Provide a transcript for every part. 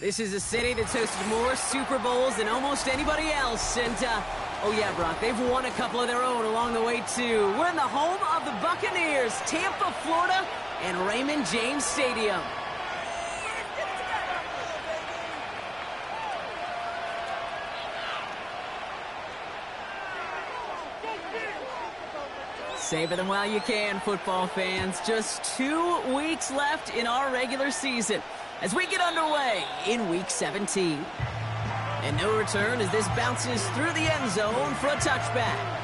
This is a city that's hosted more Super Bowls than almost anybody else. And, oh yeah, Brock, they've won a couple of their own along the way, too. We're in the home of the Buccaneers, Tampa, Florida, and Raymond James Stadium. Savor them while you can, football fans. Just 2 weeks left in our regular season as we get underway in Week 17. And no return as this bounces through the end zone for a touchback.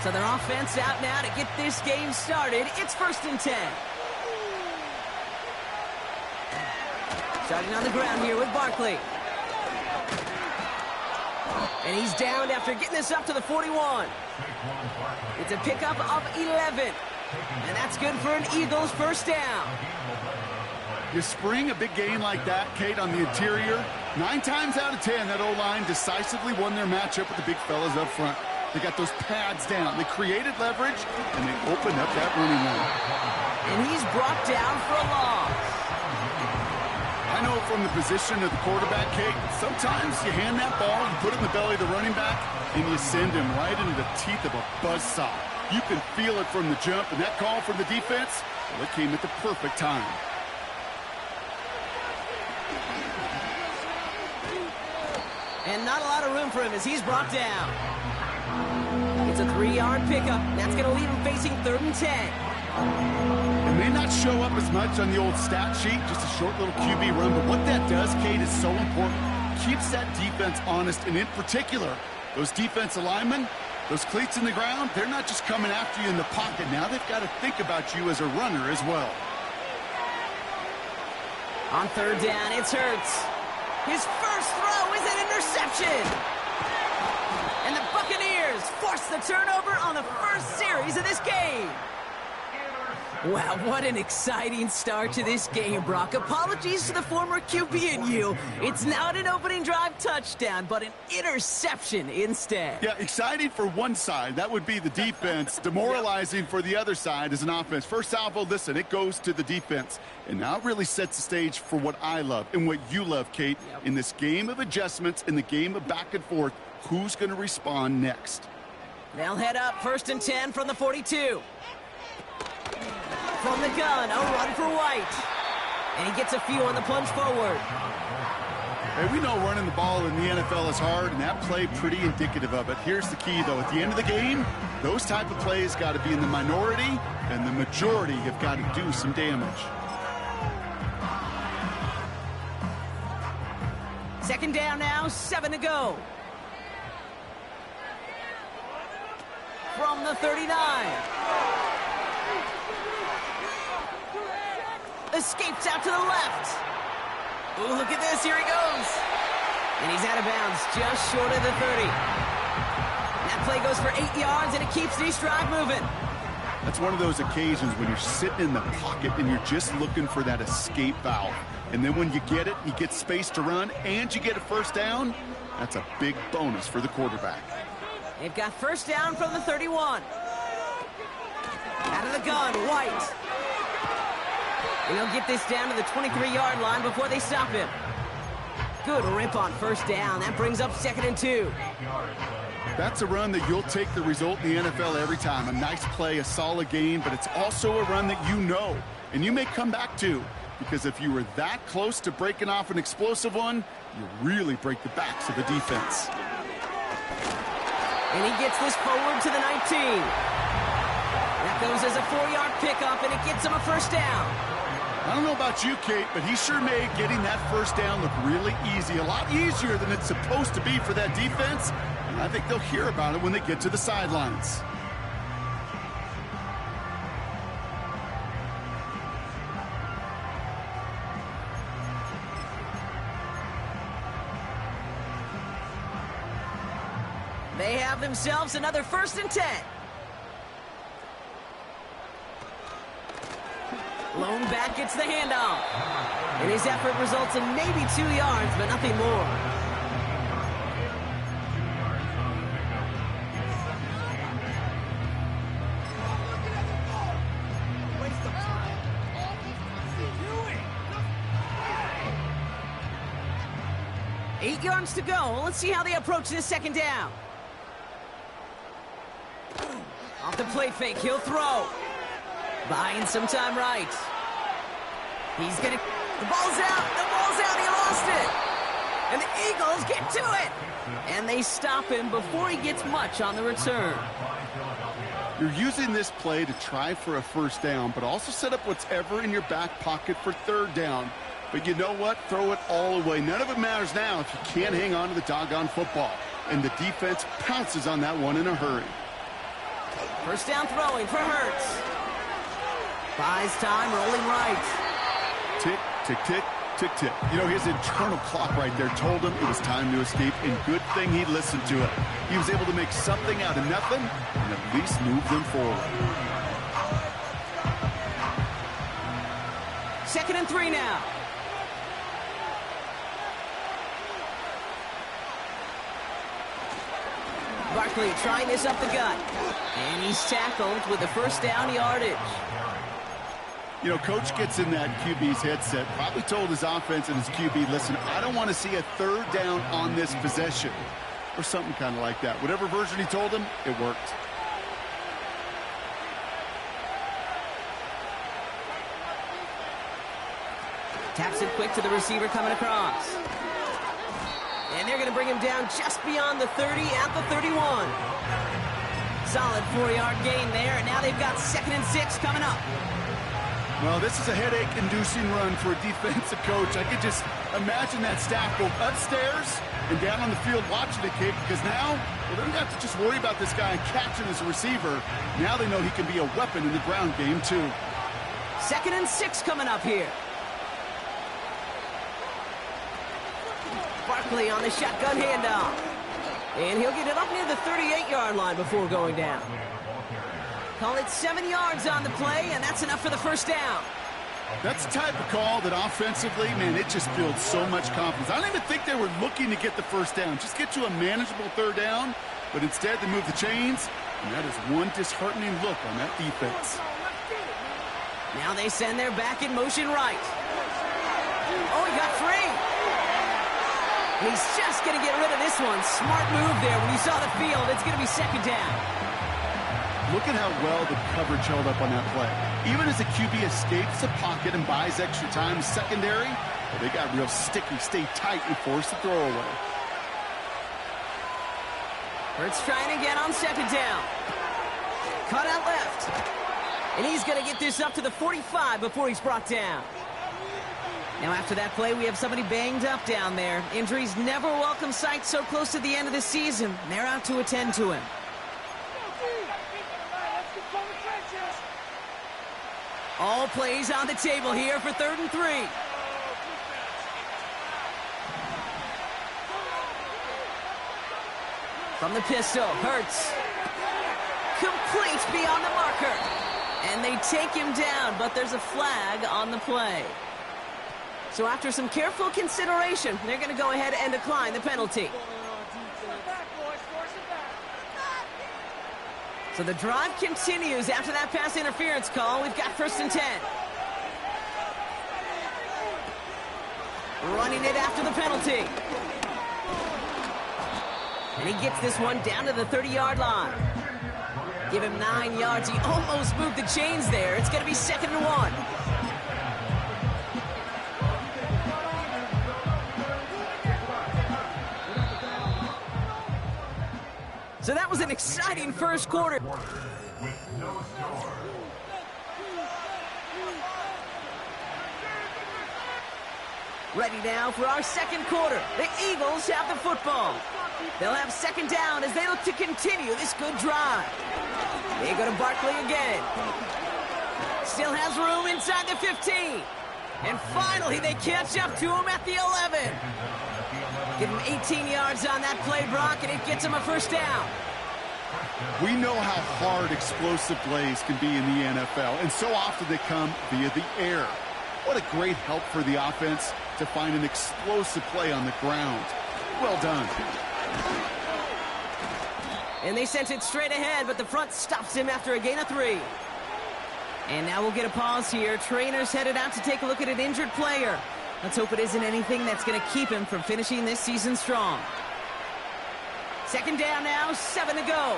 So their offense out now to get this game started. It's 1st and 10. Starting on the ground here with Barkley. And he's downed after getting this up to the 41. It's a pickup of 11. And that's good for an Eagles first down. You spring a big game like that, Kate, on the interior. 9 times out of 10, that O-line decisively won their matchup with the big fellas up front. They got those pads down. They created leverage, and they opened up that running lane. And he's brought down for a loss. I know from the position of the quarterback, Kate, sometimes you hand that ball, you put it in the belly of the running back, and you send him right into the teeth of a buzzsaw. You can feel it from the jump, and that call from the defense, well, it came at the perfect time. And not a lot of room for him as he's brought down. It's a 3-yard pickup. That's going to leave him facing 3rd and 10. It may not show up as much on the old stat sheet, just a short little QB run, but what that does, Kate, is so important. Keeps that defense honest, and in particular, those defensive linemen, those cleats in the ground, they're not just coming after you in the pocket. Now they've got to think about you as a runner as well. On 3rd down, it's Hurts. His first throw is an interception. And the Buccaneers force the turnover on the first series of this game. Wow, what an exciting start to this game, Brock. Apologies to the former QB in you. It's not an opening drive touchdown, but an interception instead. Yeah, exciting for one side. That would be the defense. Demoralizing for the other side as an offense. First salvo, listen, it goes to the defense. And now it really sets the stage for what I love and what you love, Kate. In this game of adjustments, in the game of back and forth, who's going to respond next? They'll head up 1st and 10 from the 42. From the gun, a run for White. And he gets a few on the plunge forward. Hey, we know running the ball in the NFL is hard, and that play pretty indicative of it. Here's the key, though. At the end of the game, those type of plays got to be in the minority, and the majority have got to do some damage. 2nd down now, 7 to go. From the 39. Escapes out to the left. Ooh, look at this. Here he goes. And he's out of bounds just short of the 30. That play goes for 8 yards, and it keeps this drive moving. That's one of those occasions when you're sitting in the pocket and you're just looking for that escape valve. And then when you get it, you get space to run, and you get a first down, that's a big bonus for the quarterback. They've got first down from the 31. Out of the gun, White. And he'll get this down to the 23-yard line before they stop him. Good rip on first down. That brings up 2nd and 2. That's a run that you'll take the result in the NFL every time. A nice play, a solid game, but it's also a run that you know, and you may come back to, because if you were that close to breaking off an explosive one, you really break the backs of the defense. And he gets this forward to the 19. That goes as a 4-yard pickup, and it gets him a first down. I don't know about you, Kate, but he sure made getting that first down look really easy. A lot easier than it's supposed to be for that defense. And I think they'll hear about it when they get to the sidelines. They have themselves another 1st and 10. Lone back gets the handoff. And his effort results in maybe 2 yards, but nothing more. 8 yards to go. Let's see how they approach this second down. Off the play fake, he'll throw. Buying some time right. He's gonna, the ball's out, he lost it. And the Eagles get to it. And they stop him before he gets much on the return. You're using this play to try for a first down, but also set up whatever in your back pocket for third down. But you know what? Throw it all away. None of it matters now if you can't hang on to the doggone football. And the defense pounces on that one in a hurry. First down throwing for Hurts. Buys time, rolling right. Tick, tick, tick, tick, tick. You know, his internal clock right there told him it was time to escape, and good thing he listened to it. He was able to make something out of nothing and at least move them forward. 2nd and 3 now. Barkley trying this up the gut. And he's tackled with the first down yardage. You know, coach gets in that QB's headset, probably told his offense and his QB, listen, I don't want to see a third down on this possession. Or something kind of like that. Whatever version he told him, it worked. Taps it quick to the receiver coming across. And they're going to bring him down just beyond the 30 at the 31. Solid 4-yard gain there, and now they've got 2nd and 6 coming up. Well, this is a headache-inducing run for a defensive coach. I could just imagine that staff go upstairs and down on the field watching the kick, because now, well, they don't have to just worry about this guy catching as a receiver. Now they know he can be a weapon in the ground game, too. 2nd and 6 coming up here. Barkley on the shotgun handoff. And he'll get it up near the 38-yard line before going down. Call it 7 yards on the play, and that's enough for the first down. That's the type of call that offensively, man, it just builds so much confidence. I don't even think they were looking to get the first down. Just get to a manageable third down, but instead they move the chains, and that is one disheartening look on that defense. Now they send their back in motion right. Oh, he got free. And he's just going to get rid of this one. Smart move there. When you saw the field, it's going to be second down. Look at how well the coverage held up on that play. Even as the QB escapes the pocket and buys extra time secondary, well, they got real sticky, stay tight, and force the throw away. Hurts trying again on second down. Cut out left. And he's going to get this up to the 45 before he's brought down. Now after that play, we have somebody banged up down there. Injuries never a welcome sight so close to the end of the season. They're out to attend to him. All plays on the table here for 3rd and 3. From the pistol, Hurts. Complete beyond the marker. And they take him down, but there's a flag on the play. So after some careful consideration, they're going to go ahead and decline the penalty. So the drive continues after that pass interference call. We've got 1st and 10. Running it after the penalty. And he gets this one down to the 30-yard line. Give him 9 yards. He almost moved the chains there. It's going to be 2nd and 1. So that was an exciting first quarter. Ready now for our second quarter. The Eagles have the football. They'll have second down as they look to continue this good drive. They go to Barkley again. Still has room inside the 15. And finally, they catch up to him at the 11. Give him 18 yards on that play, Brock, and it gets him a first down. We know how hard explosive plays can be in the NFL, and so often they come via the air. What a great help for the offense to find an explosive play on the ground. Well done. And they sent it straight ahead, but the front stops him after a gain of 3. And now we'll get a pause here. Trainers headed out to take a look at an injured player. Let's hope it isn't anything that's going to keep him from finishing this season strong. Second down now, 7 to go.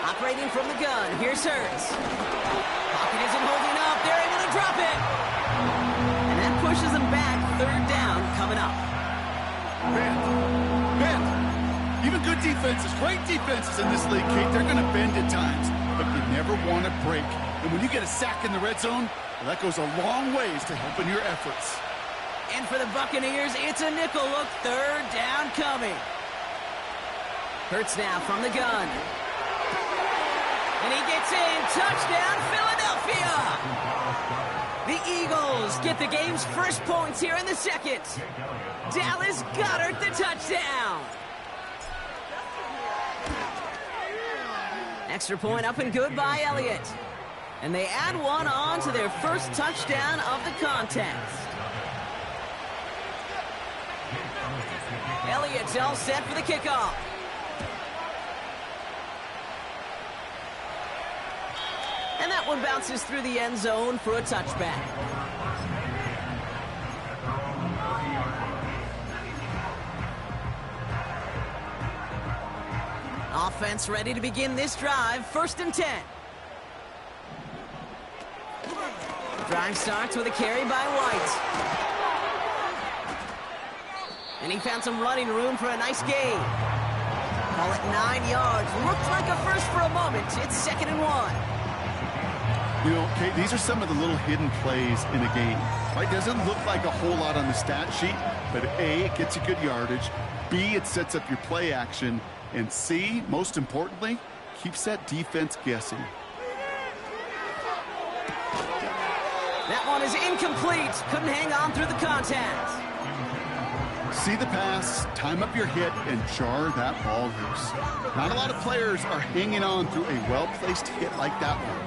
Operating from the gun, here's Hurts. Pocket isn't holding up, they're able to drop it. And that pushes them back, third down coming up. Bend. Even good defenses, great defenses in this league, Kate, they're going to bend at times, but you never want to break. And when you get a sack in the red zone, well, that goes a long ways to helping your efforts. And for the Buccaneers, it's a nickel look, third down coming. Hurts now from the gun. And he gets in, touchdown, Philadelphia! The Eagles get the game's first points here in the second. Dallas Goedert the touchdown. Extra point up and good by Elliott. And they add one on to their first touchdown of the contest. Elliott's all set for the kickoff. And that one bounces through the end zone for a touchback. Offense ready to begin this drive, 1st and 10. Drive starts with a carry by White. And he found some running room for a nice gain. Call it 9 yards. Looked like a first for a moment. It's 2nd and 1. You know, Kate, these are some of the little hidden plays in a game. Right? Doesn't look like a whole lot on the stat sheet, but A, it gets you good yardage. B, it sets up your play action. And C, most importantly, keeps that defense guessing. That one is incomplete. Couldn't hang on through the contact. See the pass, time up your hit, and jar that ball loose. Not a lot of players are hanging on through a well-placed hit like that one.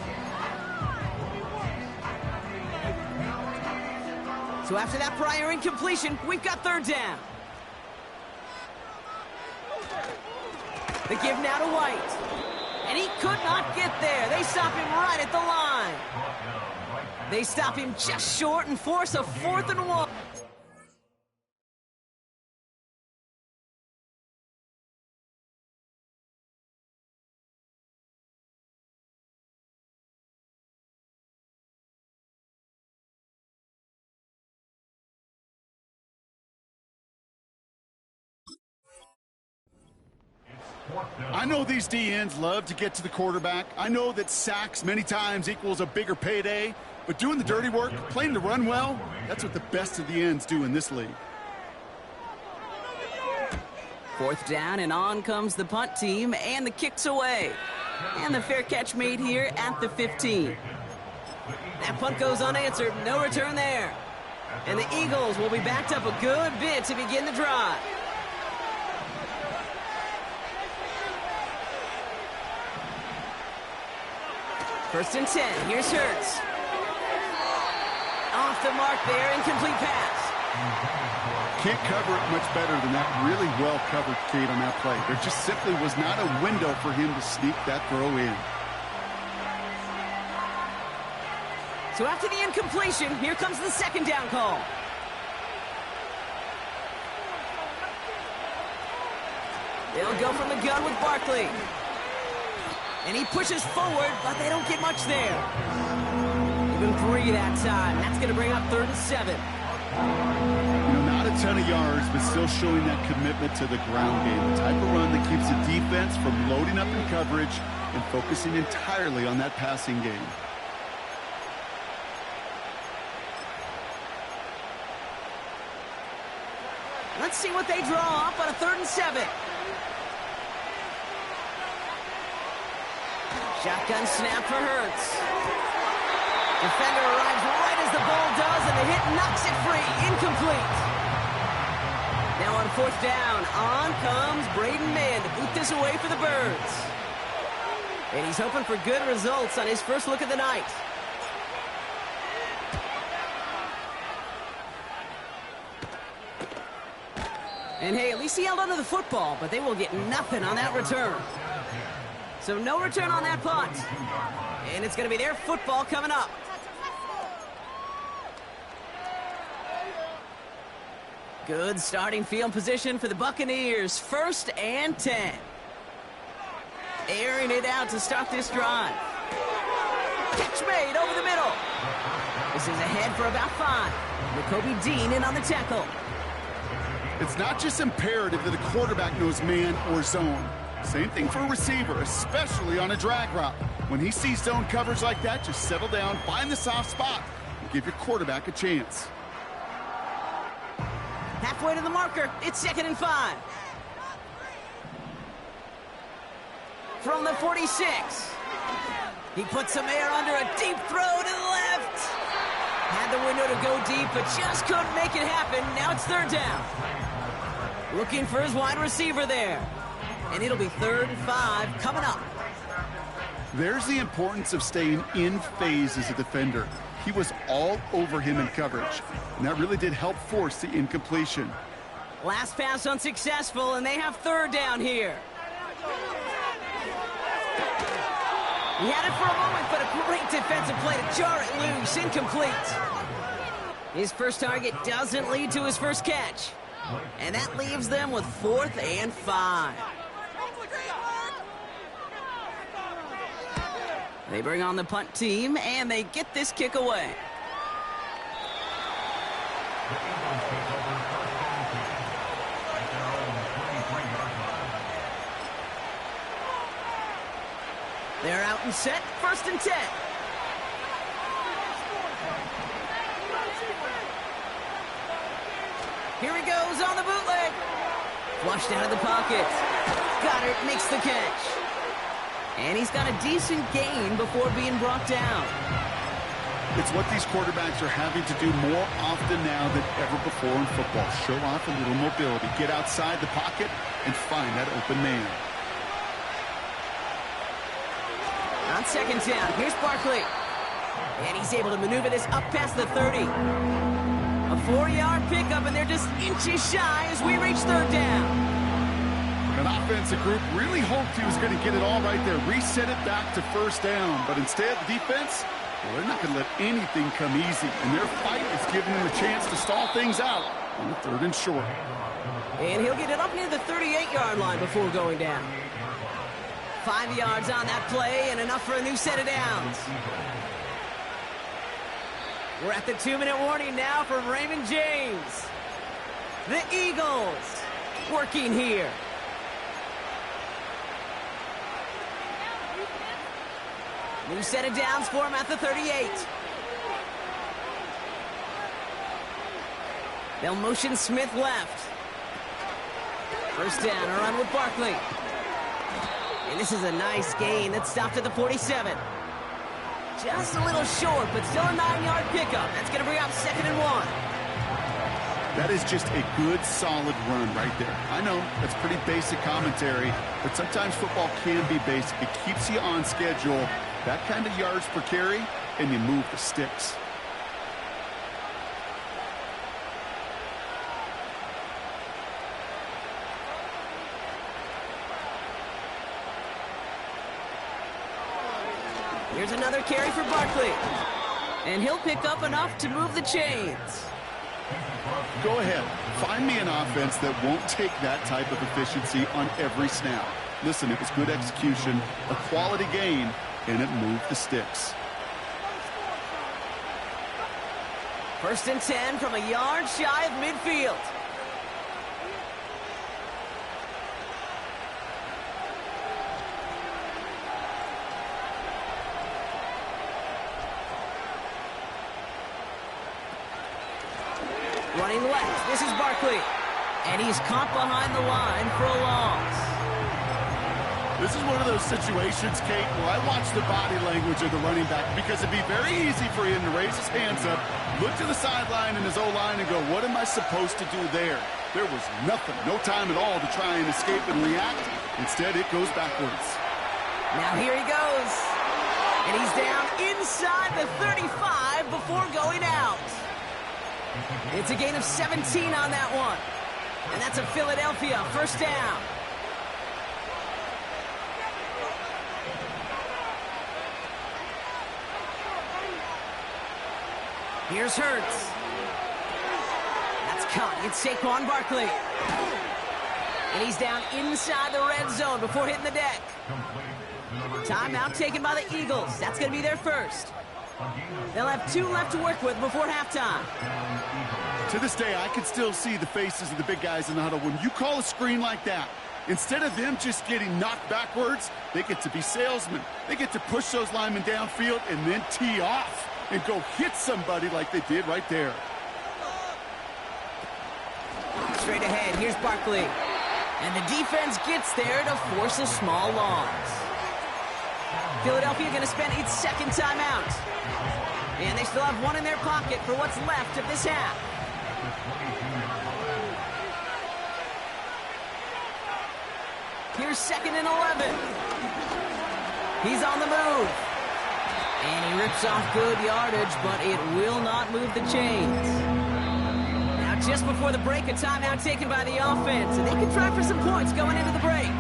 So after that prior incompletion, we've got 3rd down. The give now to White. And he could not get there. They stop him right at the line. They stop him just short and force a 4th and 1. I know these DNs love to get to the quarterback. I know that sacks many times equals a bigger payday, but doing the dirty work, playing the run well, that's what the best of the ends do in this league. 4th down, and on comes the punt team, and the kick's away. And the fair catch made here at the 15. That punt goes unanswered, no return there. And the Eagles will be backed up a good bit to begin the drive. First and 10, here's Hurts. Off the mark there, incomplete pass. Can't cover it much better than that. Really well covered, Kate, on that play. There just simply was not a window for him to sneak that throw in. So after the incompletion, here comes the 2nd down call. They'll go from the gun with Barkley. And he pushes forward, but they don't get much there. Even 3 that time. That's going to bring up 3rd and 7. You know, not a ton of yards, but still showing that commitment to the ground game. The type of run that keeps the defense from loading up in coverage and focusing entirely on that passing game. Let's see what they draw up on a 3rd and 7. Shotgun snap for Hurts. Defender arrives right as the ball does, and the hit knocks it free. Incomplete. Now on 4th down, on comes Braden Mann to boot this away for the Birds. And he's hoping for good results on his first look of the night. And hey, at least he held onto the football, but they will get nothing on that return. So no return on that punt. And it's going to be their football coming up. Good starting field position for the Buccaneers. 1st and 10. Airing it out to start this drive. Catch made over the middle. This is ahead for about 5. Jacoby Dean in on the tackle. It's not just imperative that a quarterback knows man or zone. Same thing for a receiver, especially on a drag route. When he sees zone coverage like that, just settle down, find the soft spot, and give your quarterback a chance. Halfway to the marker, it's 2nd and 5. From the 46. He puts some air under a deep throw to the left. Had the window to go deep, but just couldn't make it happen. Now it's 3rd down. Looking for his wide receiver there. And it'll be 3rd and 5 coming up. There's the importance of staying in phase as a defender. He was all over him in coverage, and that really did help force the incompletion. Last pass unsuccessful, and they have 3rd down here. He had it for a moment, but a great defensive play to jar it loose. Incomplete. His first target doesn't lead to his first catch. And that leaves them with 4th and 5. They bring on the punt team, and they get this kick away. They're out and set, 1st and 10. Here he goes on the bootleg. Flushed out of the pocket. Goddard makes the catch. And he's got a decent gain before being brought down. It's what these quarterbacks are having to do more often now than ever before in football. Show off a little mobility. Get outside the pocket and find that open man. On 2nd down, here's Barkley. And he's able to maneuver this up past the 30. A 4-yard pickup, and they're just inches shy as we reach 3rd down. An offensive group really hoped he was going to get it all right there, reset it back to 1st down. But instead, the defense, well, they're not going to let anything come easy. And their fight is giving them a chance to stall things out on the 3rd and short. And he'll get it up near the 38-yard line before going down. 5 yards on that play and enough for a new set of downs. We're at the 2-minute warning now from Raymond James. The Eagles working here. New set of downs for him at the 38. They'll motion Smith left. 1st down, a run with Barkley. And this is a nice gain that stopped at the 47. Just a little short, but still a 9-yard pickup. That's going to bring up 2nd and 1. That is just a good, solid run right there. I know, that's pretty basic commentary, but sometimes football can be basic. It keeps you on schedule. That kind of yards per carry, and you move the sticks. Here's another carry for Barkley. And he'll pick up enough to move the chains. Go ahead. Find me an offense that won't take that type of efficiency on every snap. Listen, it was good execution, a quality game, and it moved the sticks. 1st and 10 from a yard shy of midfield. Running left, this is Barkley. And he's caught behind the line for a loss. This is one of those situations, Kate, where I watch the body language of the running back because it'd be very easy for him to raise his hands up, look to the sideline and his O-line and go, what am I supposed to do there? There was nothing, no time at all to try and escape and react. Instead, it goes backwards. Now here he goes. And he's down inside the 35 before going out. It's a gain of 17 on that one. And that's a Philadelphia 1st down. Here's Hurts. That's caught. It's Saquon Barkley. And he's down inside the red zone before hitting the deck. Timeout taken by the Eagles. That's going to be their first. They'll have 2 left to work with before halftime. To this day, I can still see the faces of the big guys in the huddle. When you call a screen like that, instead of them just getting knocked backwards, they get to be salesmen. They get to push those linemen downfield and then tee off and go hit somebody like they did right there. Straight ahead, here's Barkley. And the defense gets there to force a small loss. Philadelphia going to spend its second timeout. And they still have 1 in their pocket for what's left of this half. Here's 2nd and 11. He's on the move. And he rips off good yardage, but it will not move the chains. Now, just before the break, a timeout taken by the offense. And they can try for some points going into the break.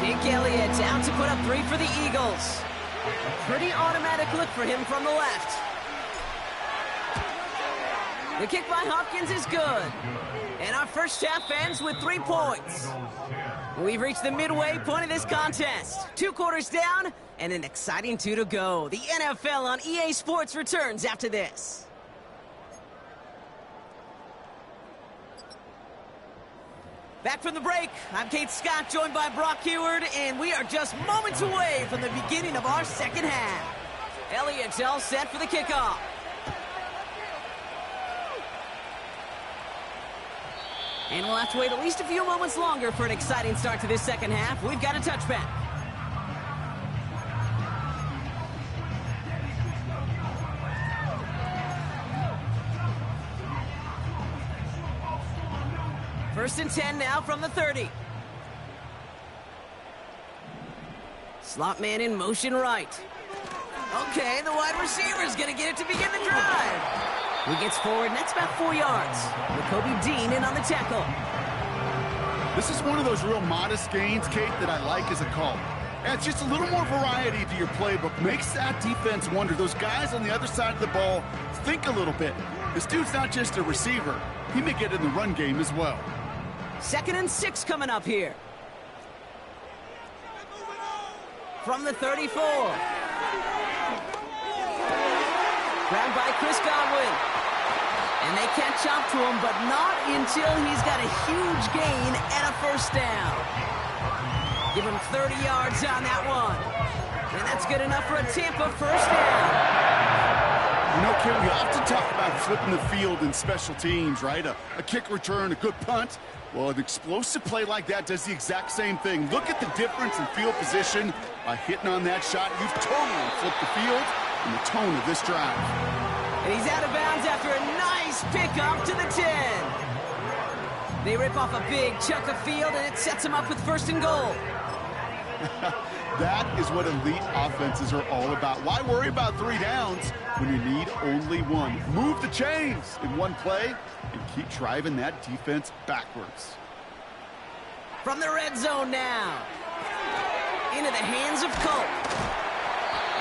Jake Elliott out to put up 3 for the Eagles. Pretty automatic look for him from the left. The kick by Hopkins is good. And our first half ends with 3 points. We've reached the midway point of this contest. 2 quarters down and an exciting 2 to go. The NFL on EA Sports returns after this. Back from the break, I'm Kate Scott, joined by Brock Heward, and we are just moments away from the beginning of our second half. Elliott's all set for the kickoff. And we'll have to wait at least a few moments longer for an exciting start to this second half. We've got a touchback. First and 10 now from the 30. Slot man in motion right. Okay, the wide receiver's going to get it to begin the drive. He gets forward, and that's about 4 yards. Kobe Dean in on the tackle. This is one of those real modest gains, Kate, that I like as a call. Adds just a little more variety to your playbook. Makes that defense wonder. Those guys on the other side of the ball think a little bit. This dude's not just a receiver. He may get in the run game as well. 2nd and 6 coming up here. From the 34. Grabbed by Chris Godwin. And they catch up to him, but not until he's got a huge gain and a first down. Give him 30 yards on that one. And that's good enough for a Tampa first down. You know, Kim, we often talk about flipping the field in special teams, right? A kick return, a good punt. Well, an explosive play like that does the exact same thing. Look at the difference in field position by hitting on that shot. You've totally flipped the field and the tone of this drive. And he's out of bounds after a nice pickup to the 10. They rip off a big chunk of field, and it sets them up with 1st and goal. That is what elite offenses are all about. Why worry about 3 downs when you need only 1? Move the chains in one play and keep driving that defense backwards. From the red zone now. Into the hands of Colt.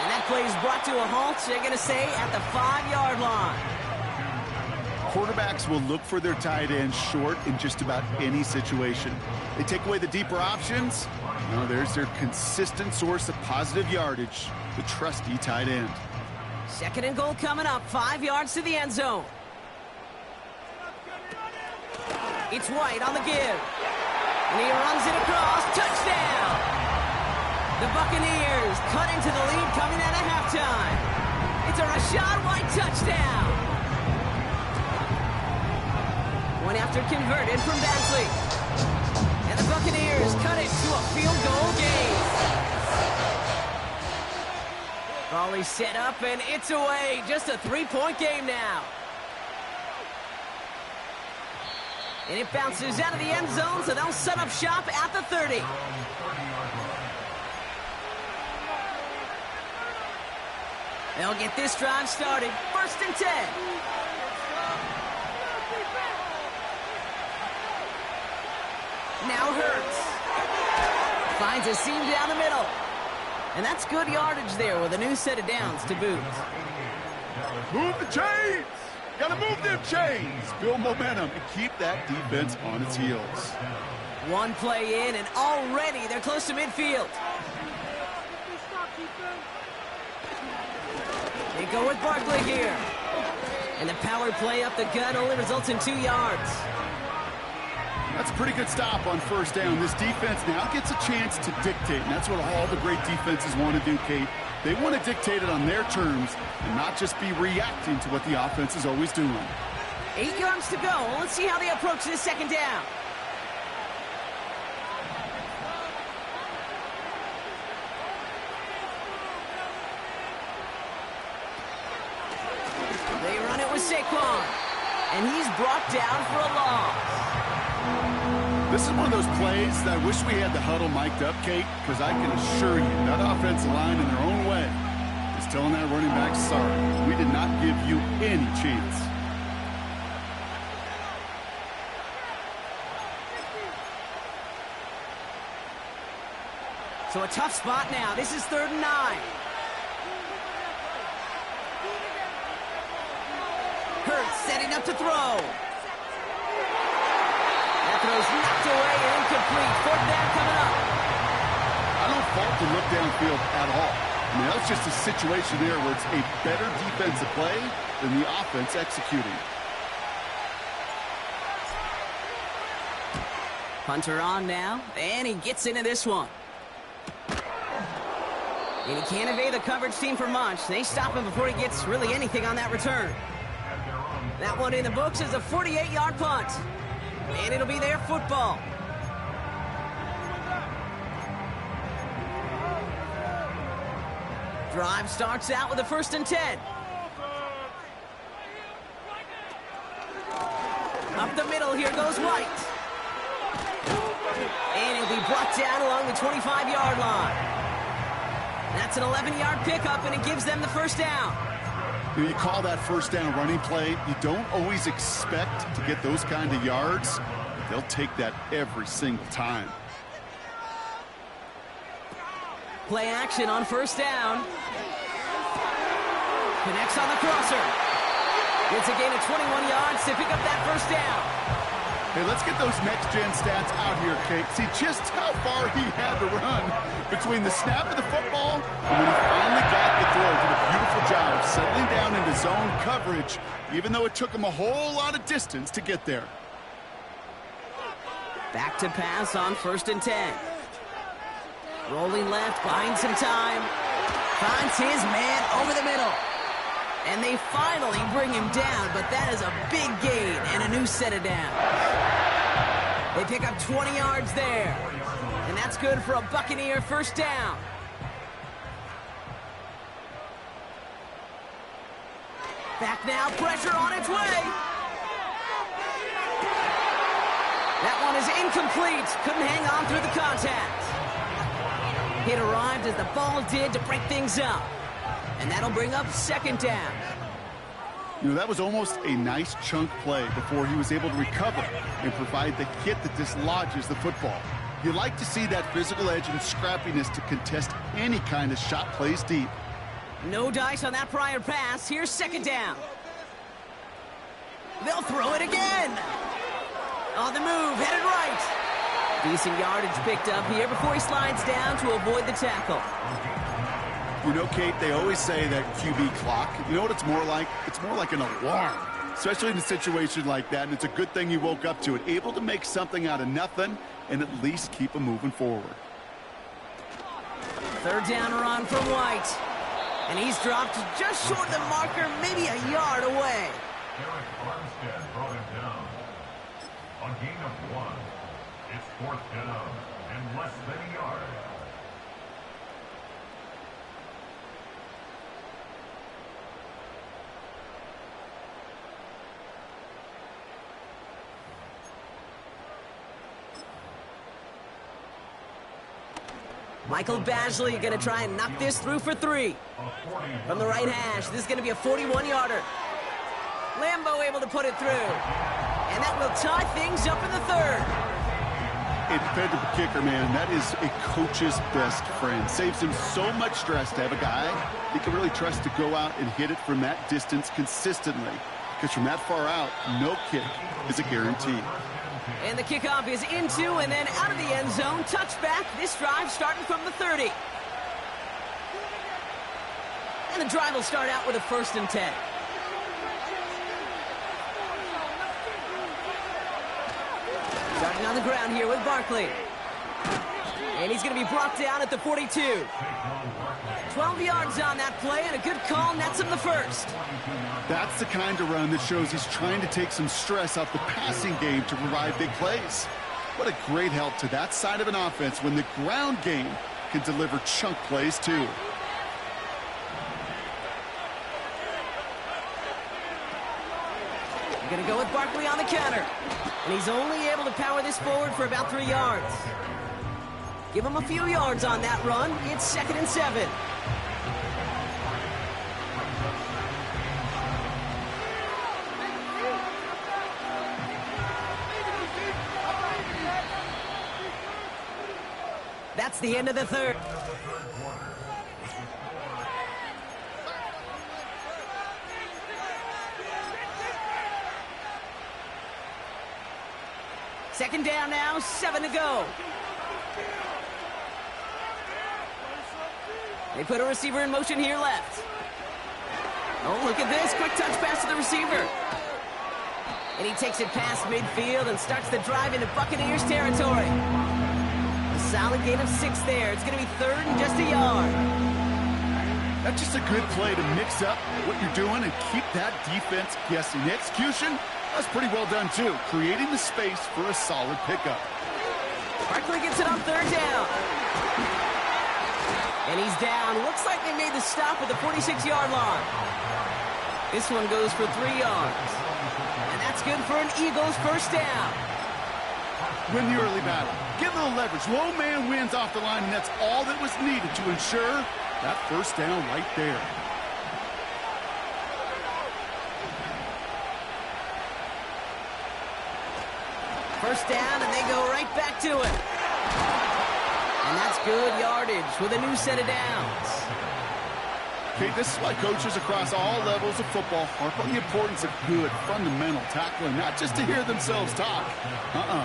And that play is brought to a halt, they're going to say, at the 5-yard line. Quarterbacks will look for their tight end short in just about any situation. They take away the deeper options. Now there's their consistent source of positive yardage, the trusty tight end. 2nd and goal coming up, 5 yards to the end zone. It's White on the give. And he runs it across. Touchdown! The Buccaneers cut into the lead coming out of halftime. It's a Rachaad White touchdown. One after converted from Basley. And the Buccaneers cut it to a field goal game. Raleigh set up, and it's away. Just a 3-point game now. And it bounces out of the end zone, so they'll set up shop at the 30. They'll get this drive started. 1st and 10. Now Hurts. Finds a seam down the middle. And that's good yardage there with a new set of downs to boot. Move the chains! Gotta move them chains! Build momentum and keep that defense on its heels. One play in, and already they're close to midfield. They go with Barkley here. And the power play up the gut only results in 2 yards. That's a pretty good stop on first down. This defense now gets a chance to dictate, and that's what all the great defenses want to do, Kate. They want to dictate it on their terms and not just be reacting to what the offense is always doing. 8 yards to go. Let's see how they approach this second down. They run it with Saquon, and he's brought down for a loss. This is one of those plays that I wish we had the huddle mic'd up, Kate, because I can assure you that offensive line in their own way is telling that running back, sorry, we did not give you any chance. So a tough spot now. This is 3rd and 9. Hurts setting up to throw. Throws knocked away and incomplete. 4th down coming up. I don't fault the look downfield at all. I mean, that's just a situation there where it's a better defensive play than the offense executing. Hunter on now, and he gets into this one. And he can't evade the coverage team for much. They stop him before he gets really anything on that return. That one in the books is a 48-yard punt. And it'll be their football. Drive starts out with a 1st and 10. Up the middle, here goes White. And he'll be brought down along the 25-yard line. That's an 11-yard pickup, and it gives them the 1st down. You call that 1st down running play, you don't always expect to get those kind of yards, but they'll take that every single time. Play action on 1st down. Connects on the crosser. It's a gain of 21 yards to pick up that 1st down. Hey, let's get those next-gen stats out here, Kate. See just how far he had to run between the snap of the football and when he finally got the throw. Did a beautiful job of settling down into zone coverage, even though it took him a whole lot of distance to get there. Back to pass on 1st and 10. Rolling left, buying some time. Finds his man over the middle. And they finally bring him down, but that is a big gain and a new set of downs. They pick up 20 yards there. And that's good for a Buccaneer 1st down. Back now, pressure on its way. That one is incomplete. Couldn't hang on through the contact. It arrived as the ball did to break things up. And that'll bring up 2nd down. You know, that was almost a nice chunk play before he was able to recover and provide the hit that dislodges the football. You like to see that physical edge and scrappiness to contest any kind of shot plays deep. No dice on that prior pass. Here's 2nd down. They'll throw it again. On the move, headed right. Decent yardage picked up here before he slides down to avoid the tackle. You know, Kate, they always say that QB clock, you know what it's more like? It's more like an alarm, especially in a situation like that, and it's a good thing you woke up to it, able to make something out of nothing and at least keep them moving forward. 3rd down run from White, and he's dropped just short of the marker, maybe a yard away. Eric Armstead brought him down. On gain of 1, it's 4th down and less than a yard. Michael Badgley going to try and knock this through for 3. From the right hash, this is going to be a 41-yarder. Lambo able to put it through. And that will tie things up in the 3rd. A dependable kicker, man. That is a coach's best friend. Saves him so much stress to have a guy he can really trust to go out and hit it from that distance consistently. Because from that far out, no kick is a guarantee. And the kickoff is into and then out of the end zone. Touchback. This drive starting from the 30. And the drive will start out with a 1st and 10. Starting on the ground here with Barkley. And he's going to be brought down at the 42. 12 yards on that play, and a good call nets him the 1st. That's the kind of run that shows he's trying to take some stress off the passing game to provide big plays. What a great help to that side of an offense when the ground game can deliver chunk plays too. We're going to go with Barkley on the counter. And he's only able to power this forward for about 3 yards. Give him a few yards on that run. It's 2nd and 7. That's the end of the 3rd. Second down now, 7 to go. They put a receiver in motion here left. Oh, look at this. Quick touch pass to the receiver. And he takes it past midfield and starts the drive into Buccaneers territory. A solid gain of 6 there. It's going to be 3rd and just a yard. That's just a good play to mix up what you're doing and keep that defense guessing. The execution, that's pretty well done too. Creating the space for a solid pickup. Barkley gets it on 3rd down. And he's down. Looks like they made the stop at the 46-yard line. This one goes for 3 yards. And that's good for an Eagles 1st down. Win the early battle. Get a little leverage. Low man wins off the line, and that's all that was needed to ensure that 1st down right there. First down, and they go right back to it. And that's good yardage with a new set of downs. Okay, this is why coaches across all levels of football harp on the importance of good, fundamental tackling, not just to hear themselves talk.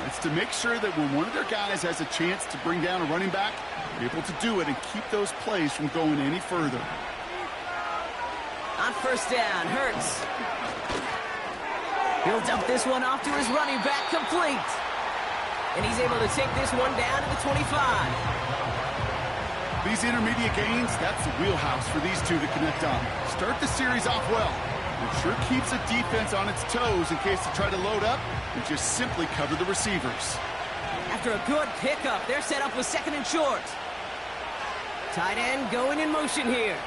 It's to make sure that when one of their guys has a chance to bring down a running back, they're able to do it and keep those plays from going any further. On 1st down, Hurts. He'll dump this one off to his running back, complete. And he's able to take this one down to the 25. These intermediate gains, that's the wheelhouse for these two to connect on. Start the series off well. It sure keeps the defense on its toes in case they try to load up and just simply cover the receivers. After a good pickup, they're set up with 2nd and short. Tight end going in motion here.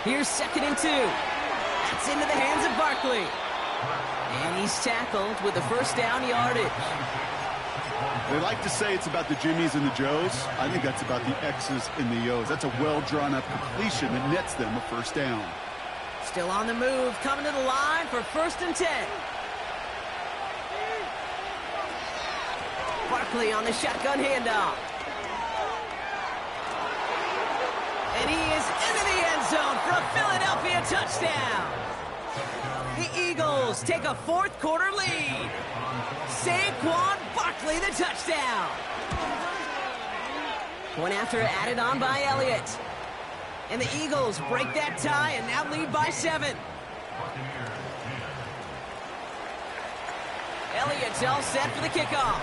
Here's 2nd and 2. That's into the hands of Barkley. And he's tackled with the 1st down yardage. They like to say it's about the Jimmies and the Joes. I think that's about the X's and the O's. That's a well-drawn-up completion that nets them a 1st down. Still on the move, coming to the line for 1st and 10. Barkley on the shotgun handoff. And he is into the end zone for a Philadelphia touchdown. The Eagles take a 4th quarter lead. Saquon Barkley, the touchdown. Point after added on by Elliott. And the Eagles break that tie and now lead by 7. Elliott's all set for the kickoff.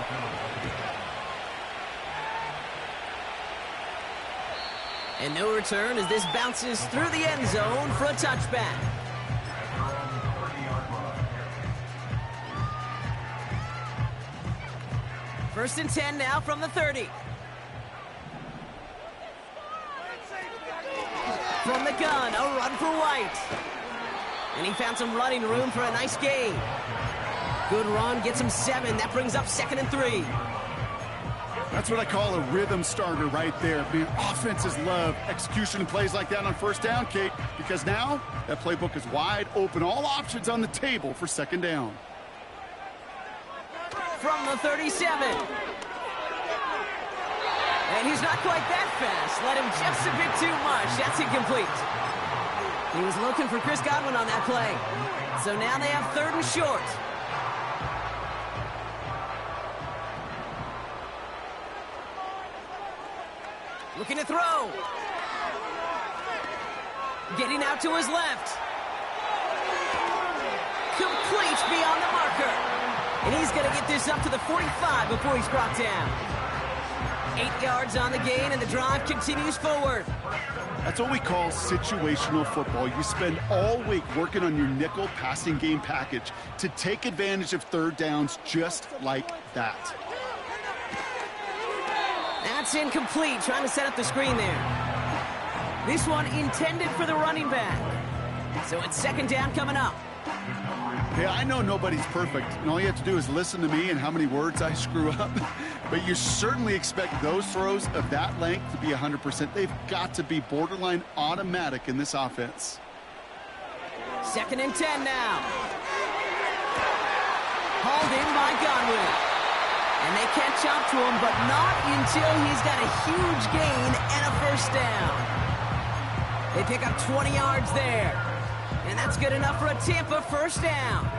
And no return as this bounces through the end zone for a touchback. First and 10 now from the 30. From the gun, a run for White. And he found some running room for a nice gain. Good run, gets him 7. That brings up 2nd and 3. That's what I call a rhythm starter right there. Offenses love execution and plays like that on 1st down, Kate, because now that playbook is wide open. All options on the table for 2nd down. From the 37. And he's not quite that fast. Let him just a bit too much. That's incomplete. He was looking for Chris Godwin on that play. So now they have 3rd and short. Looking to throw. Getting out to his left. Complete beyond the marker. And he's going to get this up to the 45 before he's brought down. 8 yards on the gain, and the drive continues forward. That's what we call situational football. You spend all week working on your nickel passing game package to take advantage of 3rd downs just like that. That's incomplete, trying to set up the screen there. This one intended for the running back. So it's 2nd down coming up. Hey, I know nobody's perfect, and all you have to do is listen to me and how many words I screw up. But you certainly expect those throws of that length to be 100%. They've got to be borderline automatic in this offense. 2nd and 10 now. Hauled in by Godwin. And they catch up to him, but not until he's got a huge gain and a 1st down. They pick up 20 yards there. And that's good enough for a Tampa 1st down.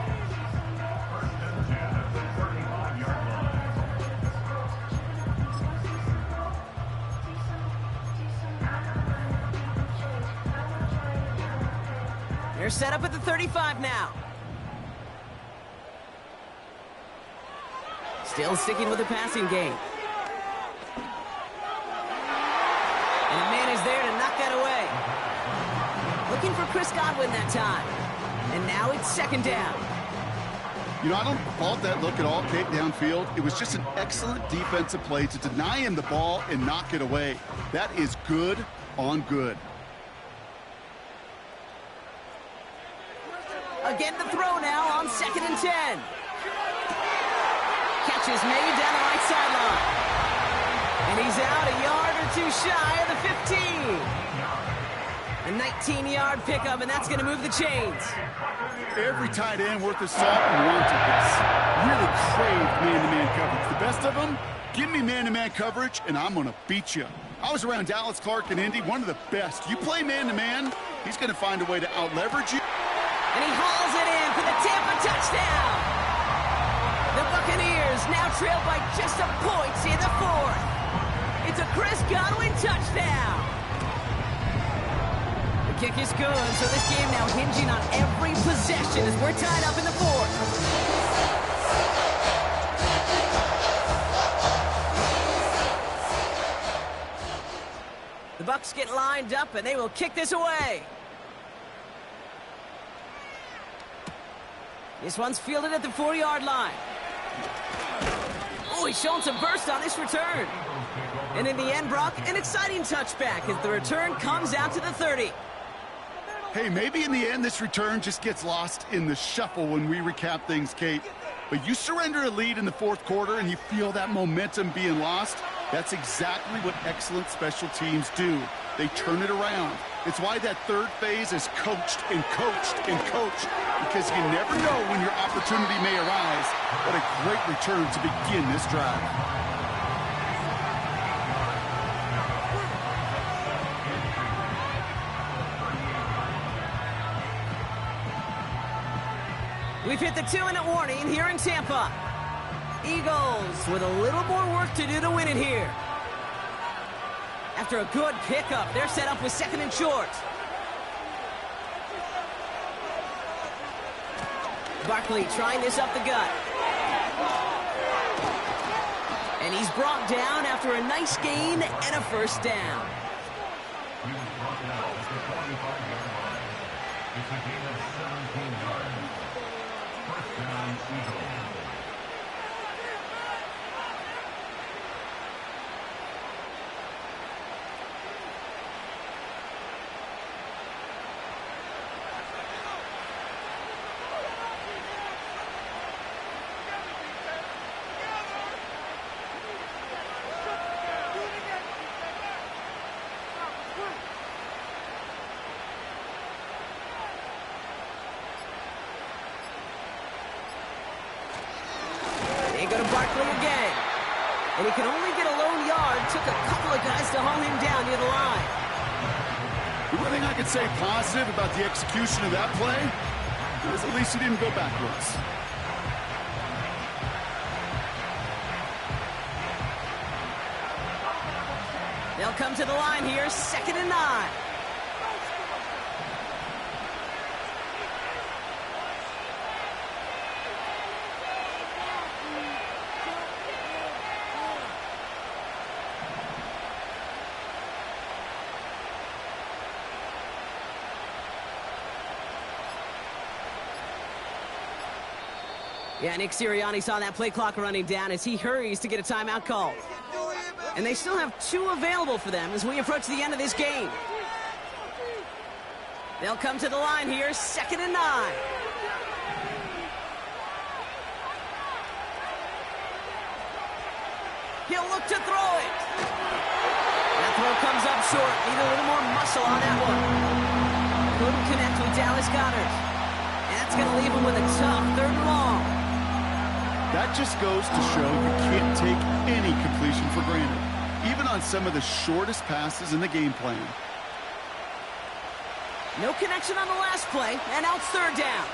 They're set up at the 35 now. Still sticking with the passing game. And a man is there to knock that away. Looking for Chris Godwin that time. And now it's 2nd down. You know, I don't fault that look at all, Kate, downfield. It was just an excellent defensive play to deny him the ball and knock it away. That is good on good. Again, the throw now on 2nd and 10. Catch is made down the right sideline. And he's out a yard or 2 shy of the 15. A 19-yard pickup, and that's going to move the chains. Every tight end worth his salt and wanted this. Really craved man-to-man coverage. The best of them, give me man-to-man coverage, and I'm going to beat you. I was around Dallas Clark and Indy, one of the best. You play man-to-man, he's going to find a way to out-leverage you. And he hauls it in for the Tampa touchdown. The Buccaneers now trail by just a point in the 4th. It's a Chris Godwin touchdown. The kick is good, so this game now hinging on every possession as we're tied up in the 4th. The Bucs get lined up, and they will kick this away. This one's fielded at the 4-yard line. Oh, he's showing some burst on this return. And in the end, Brock, an exciting touchback as the return comes out to the 30. Hey, maybe in the end this return just gets lost in the shuffle when we recap things, Kate. But you surrender a lead in the 4th quarter and you feel that momentum being lost. That's exactly what excellent special teams do. They turn it around. It's why that 3rd phase is coached and coached and coached, because you never know when your opportunity may arise. What a great return to begin this drive. We've hit the 2-minute warning here in Tampa. Eagles with a little more work to do to win it here. After a good pickup, they're set up with 2nd and short. Barkley trying this up the gut. And he's brought down after a nice gain and a 1st down. He was brought down at the 45-yard line. It's a gain of 17 yards. 1st down, Eagles. They go to Barkley again. And he can only get a lone guard took a couple of guys to haul him down near the line. The one thing I could say positive about the execution of that play is at least he didn't go backwards. They'll come to the line here, 2nd and 9. Yeah, Nick Sirianni saw that play clock running down as he hurries to get a timeout called. And they still have 2 available for them as we approach the end of this game. They'll come to the line here, 2nd and 9. He'll look to throw it. That throw comes up short. Need a little more muscle on that one. Couldn't connect with Dallas Goedert. That's going to leave him with a tough 3rd and long. That just goes to show you can't take any completion for granted, even on some of the shortest passes in the game plan. No connection on the last play, and now it's 3rd down.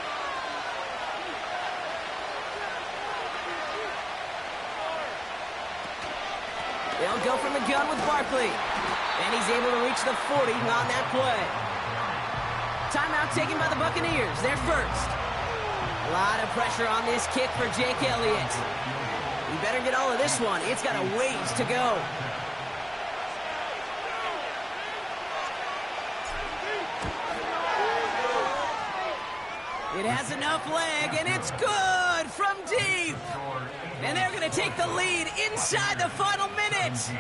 They'll go from the gun with Barkley, and he's able to reach the 40 on that play. Timeout taken by the Buccaneers. They're first. A lot of pressure on this kick for Jake Elliott. He better get all of this one. It's got a ways to go. It has enough leg, and it's good from deep. And they're going to take the lead inside the final minute.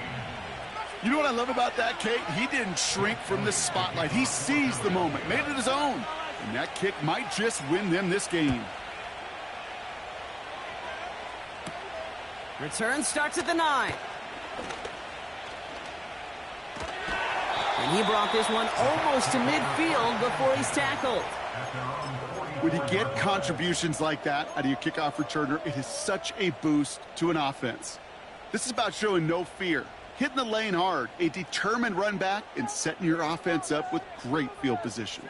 You know what I love about that, Kate? He didn't shrink from the spotlight. He seized the moment, made it his own. And that kick might just win them this game. Return starts at the 9. And he brought this one almost to midfield before he's tackled. When you get contributions like that out of your kickoff returner, it is such a boost to an offense. This is about showing no fear, hitting the lane hard, a determined run back, and setting your offense up with great field position.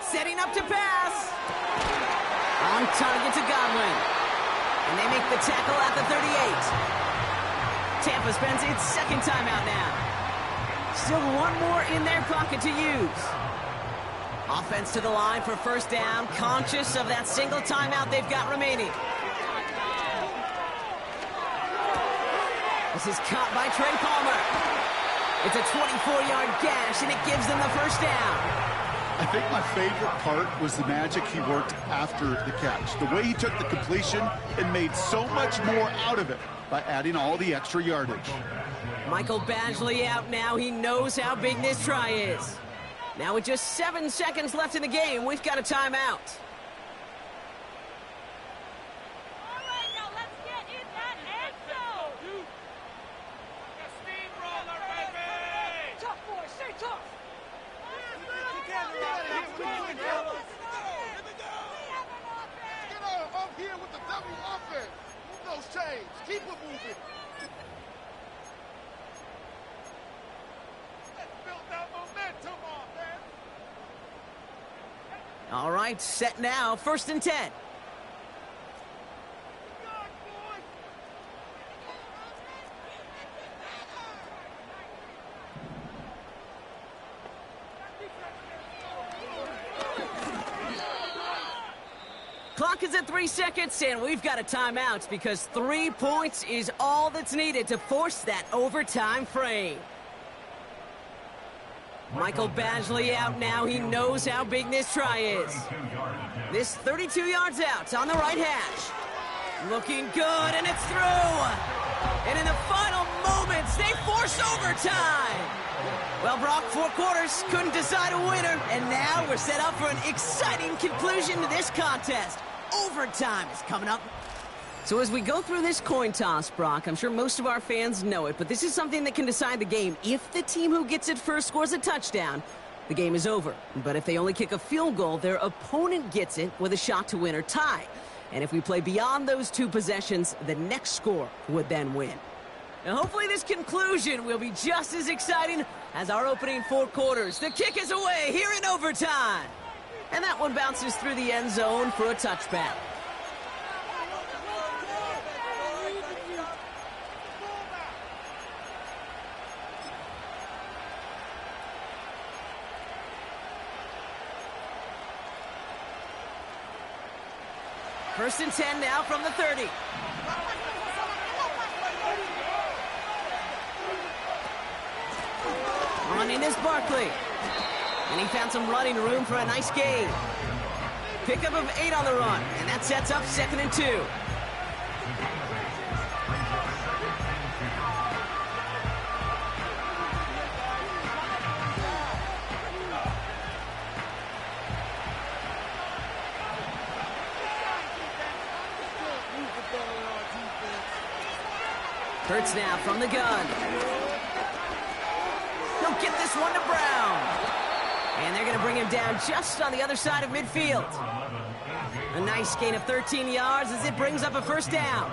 Setting up to pass. On target to Godwin. And they make the tackle at the 38. Tampa spends its 2nd timeout now. Still one more in their pocket to use. Offense to the line for 1st down, conscious of that single timeout they've got remaining. This is caught by Trey Palmer. It's a 24-yard gash, and it gives them the 1st down. I think my favorite part was the magic he worked after the catch. The way he took the completion and made so much more out of it by adding all the extra yardage. Michael Badgley out now. He knows how big this try is. Now with just 7 seconds left in the game, we've got a timeout. All right, now let's get in that end zone. Steamroller, baby! Tough, boys, stay tough. Get up here with the double offense. Move those chains. Keep it moving. Let's build that momentum on, man. All right, set now, 1st and 10. Clock is at 3 seconds, and we've got a timeout because 3 points is all that's needed to force that overtime frame. Michael Badgley out now. He knows how big this try is. This 32 yards out on the right hash. Looking good, and it's through. And in the final moments, they force overtime. Well, Brock, 4 quarters couldn't decide a winner, and now we're set up for an exciting conclusion to this contest. Overtime is coming up. So as we go through this coin toss, Brock, I'm sure most of our fans know it, but this is something that can decide the game. If the team who gets it first scores a touchdown, the game is over. But if they only kick a field goal, their opponent gets it with a shot to win or tie. And if we play beyond those 2 possessions, the next score would then win. Now, hopefully this conclusion will be just as exciting as our opening 4 quarters. The kick is away here in overtime. And that one bounces through the end zone for a touchback. First and 10 now from the 30. Running is Barkley. And he found some running room for a nice gain. Pickup of 8 on the run, and that sets up 2nd and 2. Hurts now from the gun. He'll get this one to Brown. And they're going to bring him down just on the other side of midfield. A nice gain of 13 yards as it brings up a first down.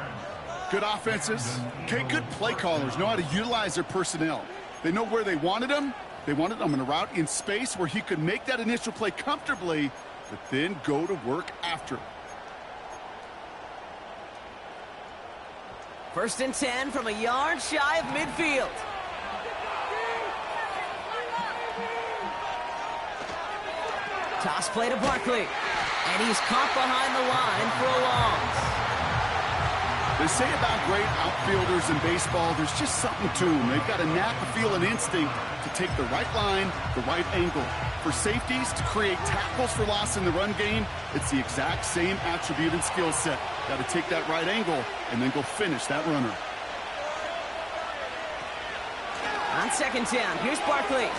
Good offenses. Okay, good play callers know how to utilize their personnel. They know where they wanted him. They wanted him in a route in space where he could make that initial play comfortably, but then go to work after. First and 10 from a yard shy of midfield. Toss play to Barkley. And he's caught behind the line for a loss. They say about great outfielders in baseball, there's just something to them. They've got a knack, a feel, an instinct to take the right line, the right angle. For safeties, to create tackles for loss in the run game, it's the exact same attribute and skill set. Got to take that right angle and then go finish that runner. On 2nd down, here's Barkley.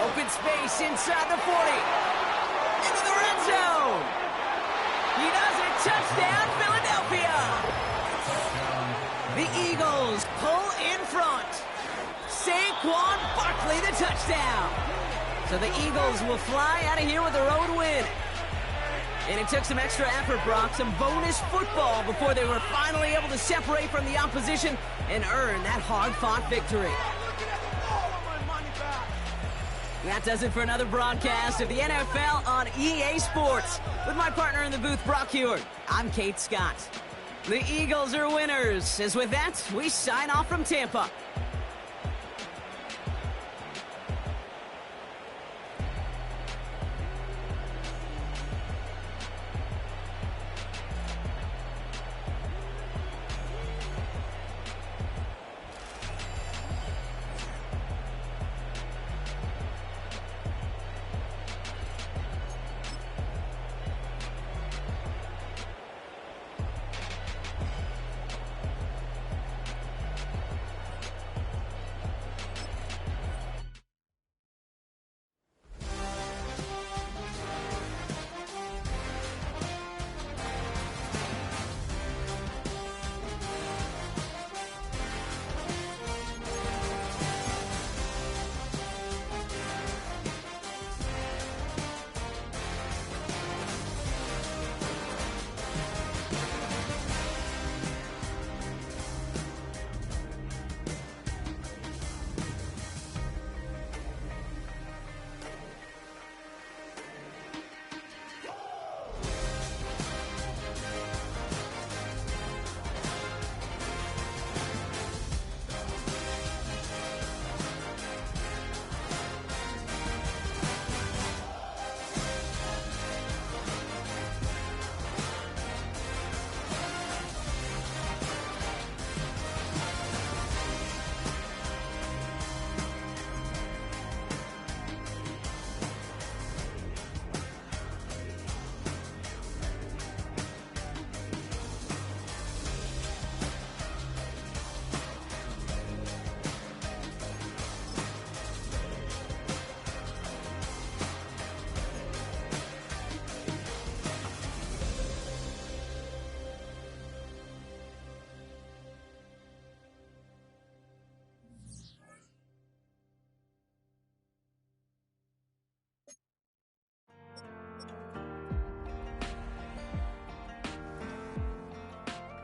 Open space inside the 40. Into the red zone. He does it. Touchdown, Philadelphia. The Eagles pull in front. Saquon Barkley, the touchdown. So the Eagles will fly out of here with a road win. And it took some extra effort, Brock, some bonus football before they were finally able to separate from the opposition and earn that hard-fought victory. That does it for another broadcast of the NFL on EA Sports. With my partner in the booth, Brock Heward, I'm Kate Scott. The Eagles are winners. As with that, we sign off from Tampa.